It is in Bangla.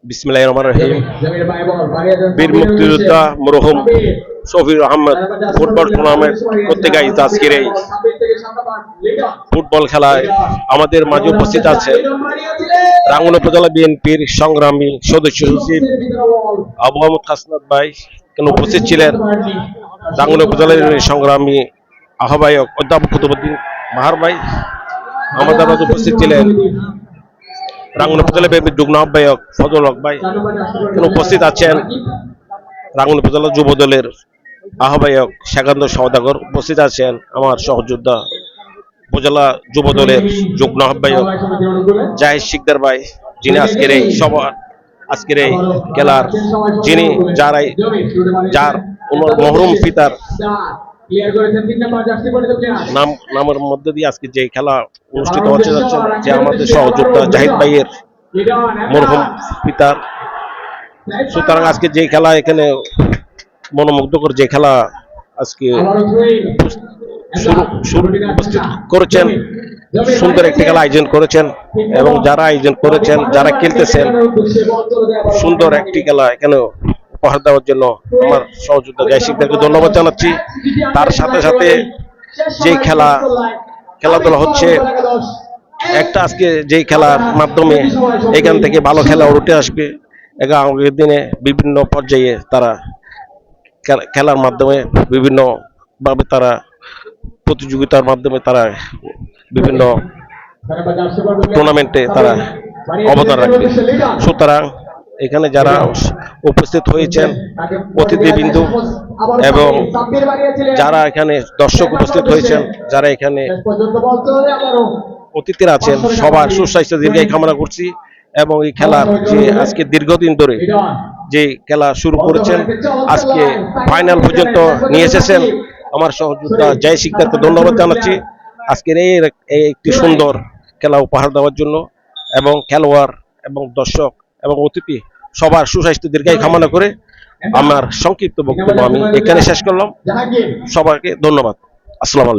বিসমিল্লাহির রহমানির রহিম। বীর মুক্তিযোদ্ধা মরহুম শফিউর আহমেদ ফুটবল টুর্নামেন্ট করতে গাইতে আজকের এই ফুটবল খেলায় আমাদের মাঝে উপস্থিত আছে রাঙ্গুন উপজেলা বিএনপির সংগ্রামী সদস্য সচিব আবু আহমদ হাসনাত ভাই এখানে উপস্থিত ছিলেন। রাঙ্গুন উপজেলার সংগ্রামী আহ্বায়ক অধ্যাপক কুতুবউদ্দিন মাহার ভাই আমাদের মাঝে উপস্থিত ছিলেন। রাঙ্গুন উপজেলা বিএনপির যুগ্ম আহ্বায়ক ফজল হক ভাই এখানে উপস্থিত আছেন। রাঙ্গুন উপজেলা যুব দলের আহ্বায়ক শেখান্ত সওদাগর উপস্থিত আছেন। আমার সহযোদ্ধা উপজেলা যুব দলের যুগ্ম আহ্বায়ক জাহিদ শিকদার ভাই, যিনি আজকের এই খেলার যার মহরুম পিতার নামের মধ্যে দিয়ে আজকে যে খেলা অনুষ্ঠিত হচ্ছে যাচ্ছে, যে আমাদের সহযোদ্ধা জাহিদ ভাইয়ের মরহুম পিতার। সুতরাং আজকে যে খেলা এখানে মনোমুগ্ধকর যে খেলা আজকে উপস্থিত করেছেন, সুন্দর একটি খেলা আয়োজন করেছেন এবং যারা আয়োজন করেছেন, যারা খেলতেছেন, সুন্দর একটি খেলা এখানে উপহার দেওয়ার জন্য আমার সহযোদ্ধা জাহিদকে ধন্যবাদ জানাচ্ছি। তার সাথে সাথে যে খেলাধুলা হচ্ছে একটা, আজকে যে খেলার মাধ্যমে এখান থেকে ভালো খেলা উঠে আসবে। আগামী দিনে বিভিন্ন পর্যায়ে তারা খেলার মাধ্যমে বিভিন্ন ভাবে তারা প্রতিযোগিতার মাধ্যমে তারা বিভিন্ন টুর্নামেন্টে তারা অবদান রাখবে। সুতরাং এখানে যারা উপস্থিত হয়েছেন অতিথিবৃন্দ এবং যারা এখানে দর্শক উপস্থিত হয়েছেন, যারা এখানে অতিথিরা আছেন, সবার সুস্বাস্থ্য দীর্ঘায়ু কামনা করছি। এবং এই খেলার যে আজকে দীর্ঘদিন ধরে যে খেলা শুরু করেছেন, আজকে ফাইনাল পর্যন্ত নিয়ে এসেছেন আমার সহযোদ্ধা জাহিদ শিকদারকে ধন্যবাদ জানাচ্ছি আজকের এই একটি সুন্দর খেলা উপহার দেওয়ার জন্য। এবং খেলোয়াড় এবং দর্শক এবং অতিথি সবার সুস্বাস্থ্য দীর্ঘায়ু কামনা করে আমার সংক্ষিপ্ত বক্তব্য আমি এখানে শেষ করলাম। সবাইকে ধন্যবাদ। আসসালামু আলাইকুম।